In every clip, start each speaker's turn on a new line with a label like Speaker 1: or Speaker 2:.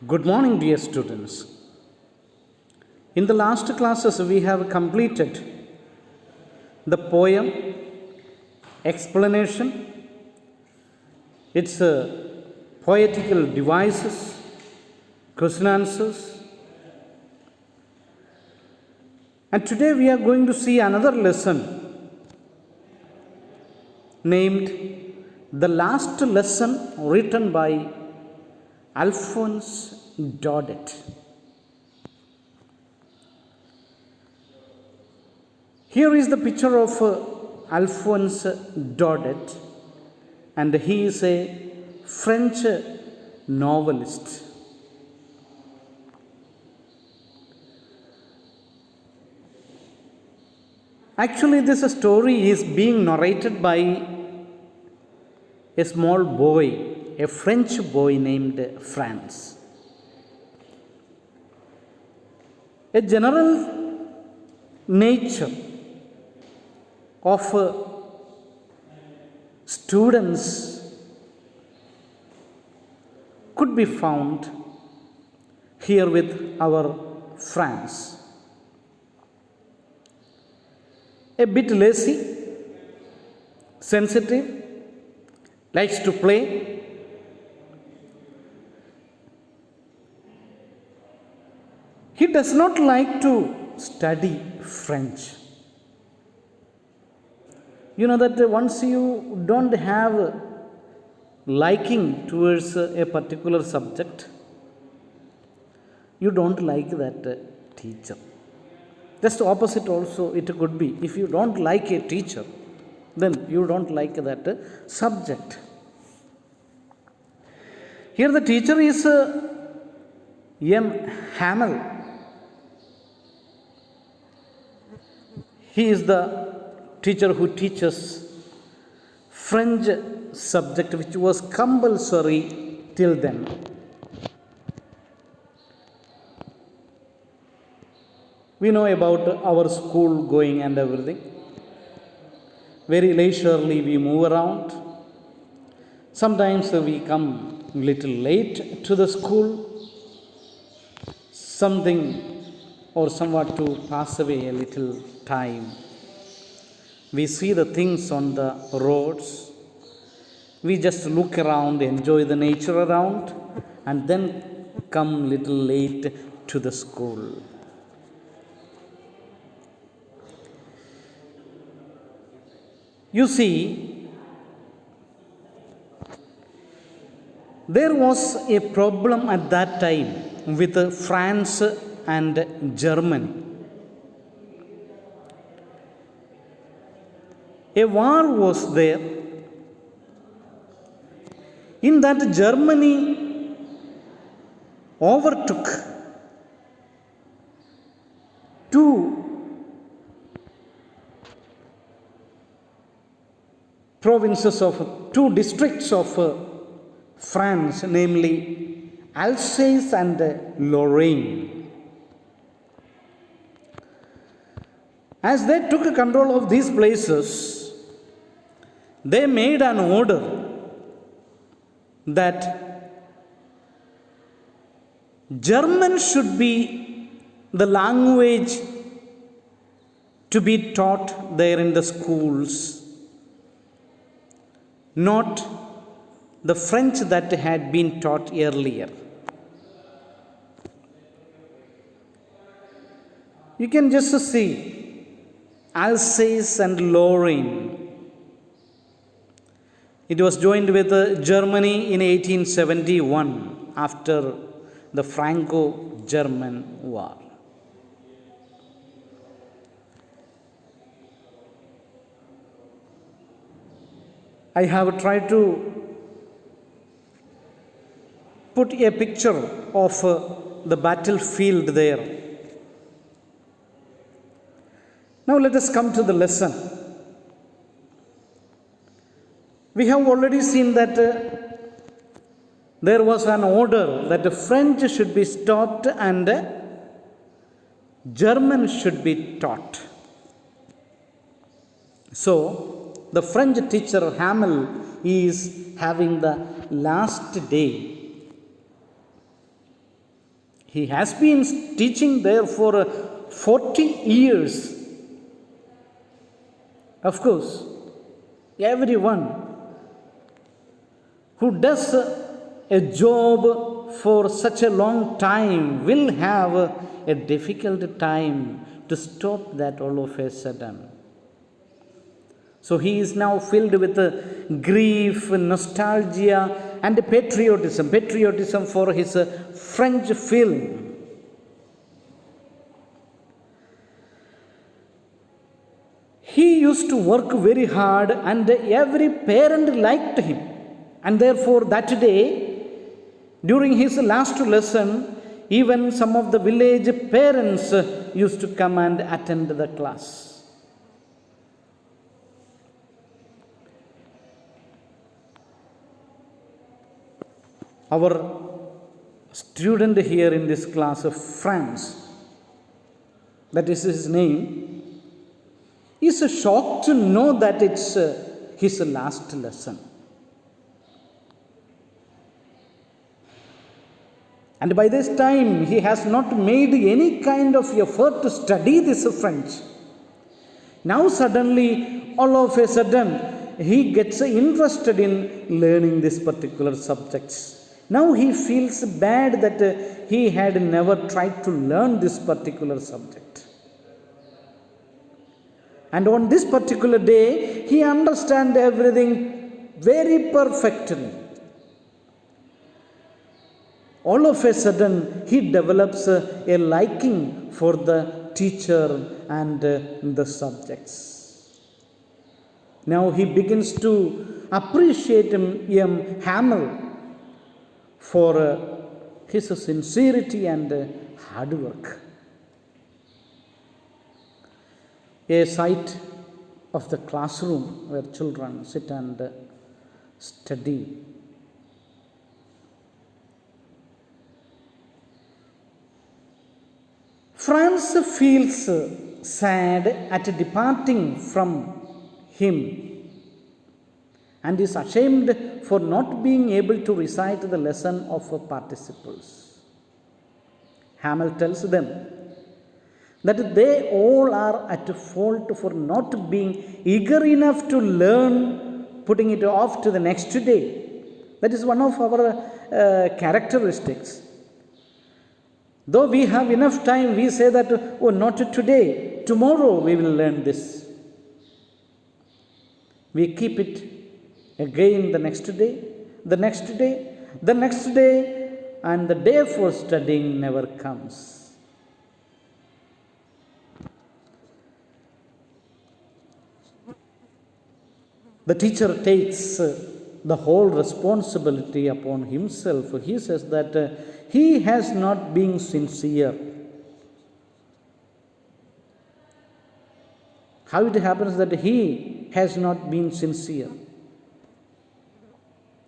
Speaker 1: Good morning, dear students. In the last classes, we have completed the poem, explanation, its poetical devices, question answers. And today we are going to see another lesson named The Last Lesson, written by Alphonse Daudet. Here is the picture of Alphonse Daudet, and he is a French novelist. Actually, this story is being narrated by a small boy, a French boy named Franz. A general nature of students could be found here with our Franz. A bit lazy, sensitive, likes to play. He does not like to study French. You know that once you don't have liking towards a particular subject, you don't like that teacher. Just opposite also it could be. If you don't like a teacher, then you don't like that subject. Here the teacher is M. Hamel. He is the teacher who teaches French subject, which was compulsory till then. We know about our school going and everything. Very leisurely we move around. Sometimes we come little late to the school. Something or somewhat to pass away a little time. We see the things on the roads. We just look around, enjoy the nature around, and then come little late to the school. You see, there was a problem at that time with France and Germany. A war was there. In that, Germany overtook two provinces of two districts of France, namely Alsace and Lorraine. As they took control of these places, they made an order that German should be the language to be taught there in the schools, not the French that had been taught earlier. You can just see Alsace and Lorraine. It was joined with Germany in 1871 after the Franco-German War. I have tried to put a picture of the battlefield there. Now let us come to the lesson. We have already seen that there was an order that the French should be stopped and German should be taught. So, the French teacher Hamel is having the last day He has been teaching there for 40 years. Of course, everyone who does a job for such a long time will have a difficult time to stop that all of a sudden. So he is now filled with grief, nostalgia, and patriotism for his French film. He used to work very hard, and every parent liked him. And therefore, that day, during his last lesson, even some of the village parents used to come and attend the class. Our student here in this class of France, that is his name, is shocked to know that it's his last lesson. And by this time, he has not made any kind of effort to study this French. Now suddenly, all of a sudden, he gets interested in learning this particular subjects. Now he feels bad that he had never tried to learn this particular subject. And on this particular day, he understands everything very perfectly. All of a sudden, he develops a liking for the teacher and the subjects. Now he begins to appreciate Hamel for his sincerity and hard work. A sight of the classroom where children sit and study. France feels sad at departing from him and is ashamed for not being able to recite the lesson of participles. Hamel tells them that they all are at fault for not being eager enough to learn, putting it off to the next day. That is one of our characteristics. Though we have enough time, we say that, oh, not today, tomorrow we will learn this. We keep it again the next day, the next day, the next day, and the day for studying never comes. The teacher takes the whole responsibility upon himself. He says that he has not been sincere. How it happens that he has not been sincere?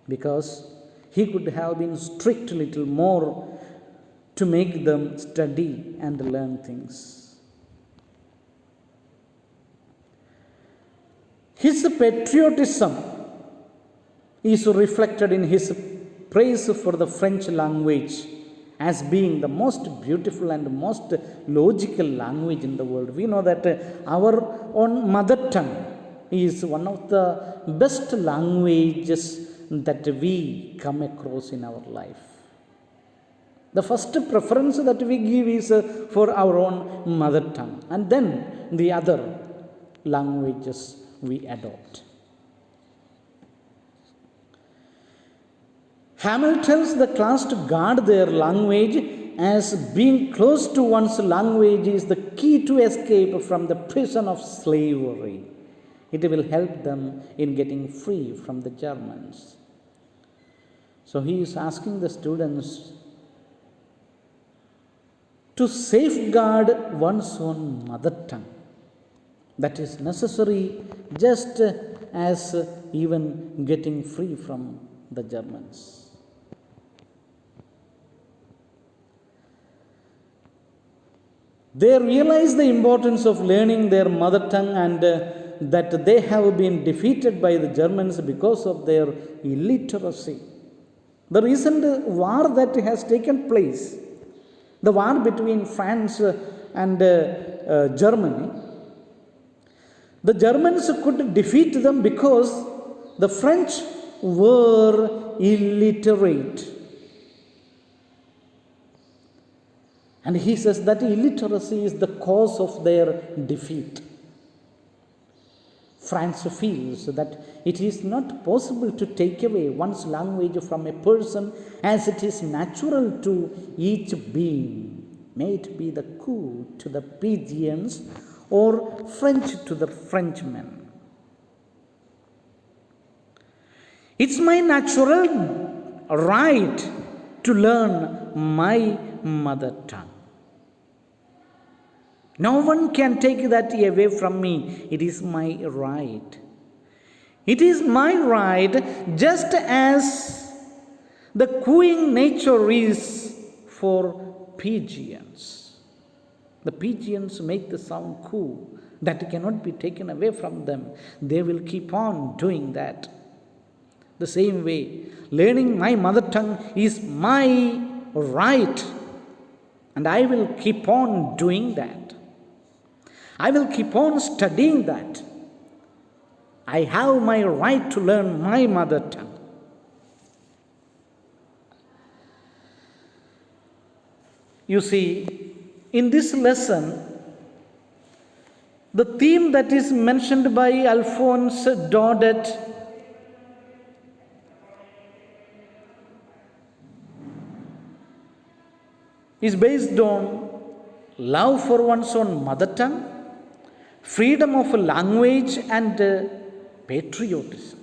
Speaker 1: Because he could have been strict a little more to make them study and learn things. His patriotism is reflected in his praise for the French language as being the most beautiful and most logical language in the world. We know that our own mother tongue is one of the best languages that we come across in our life. The first preference that we give is for our own mother tongue, and then the other languages we adopt. Hamel tells the class to guard their language, as being close to one's language is the key to escape from the prison of slavery. It will help them in getting free from the Germans. So he is asking the students to safeguard one's own mother tongue. That is necessary just as even getting free from the Germans. They realize the importance of learning their mother tongue and that they have been defeated by the Germans because of their illiteracy. The recent war that has taken place, The war between France and Germany, the Germans could defeat them because the French were illiterate. And he says that illiteracy is the cause of their defeat. France feels that it is not possible to take away one's language from a person, as it is natural to each being. May it be the coup to the Pigeons or French to the Frenchmen. It's my natural right to learn my mother tongue. No one can take that away from me. It is my right. It is my right, just as the cooing nature is for pigeons. The pigeons make the sound coo. That cannot be taken away from them. They will keep on doing that. The same way, learning my mother tongue is my right, and I will keep on doing that. I will keep on studying that. I have my right to learn my mother tongue. You see, in this lesson, the theme that is mentioned by Alphonse Daudet is based on love for one's own mother tongue, freedom of language, and patriotism.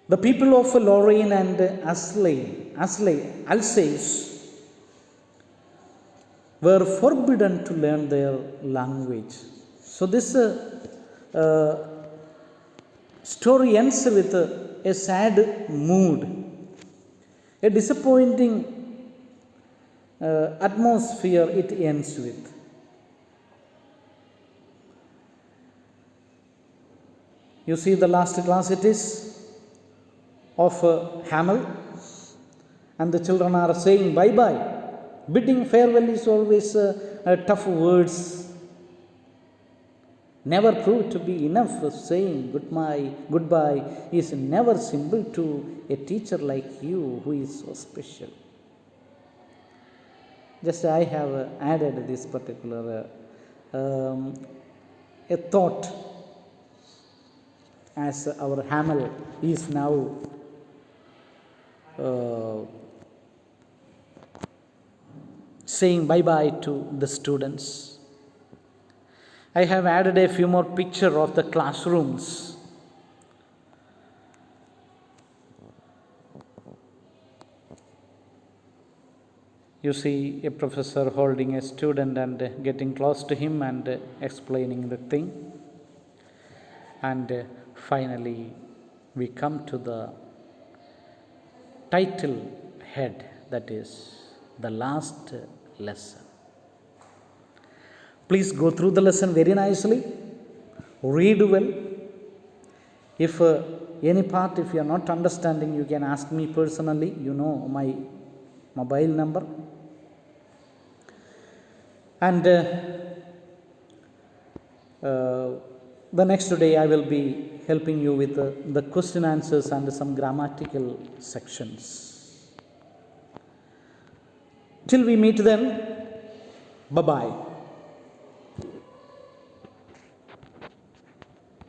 Speaker 1: The people of Lorraine and Alsace were forbidden to learn their language. So this story ends with a sad mood, a disappointing atmosphere it ends with. You see, the last class it is of Hamel, and the children are saying bye-bye. Bidding farewell is always tough words. Never proved to be enough. Saying goodbye is never simple to a teacher like you, who is so special. Just I have added this particular a thought, as our Hamel is now saying bye-bye to the students. I have added a few more pictures of the classrooms. You see a professor holding a student and getting close to him and explaining the thing. And finally, we come to the title head, that is the last lesson. Please go through the lesson very nicely, read well. If any part, if you are not understanding, you can ask me personally. You know my mobile number. And the next day I will be helping you with the question answers and some grammatical sections. Till we meet then, bye-bye.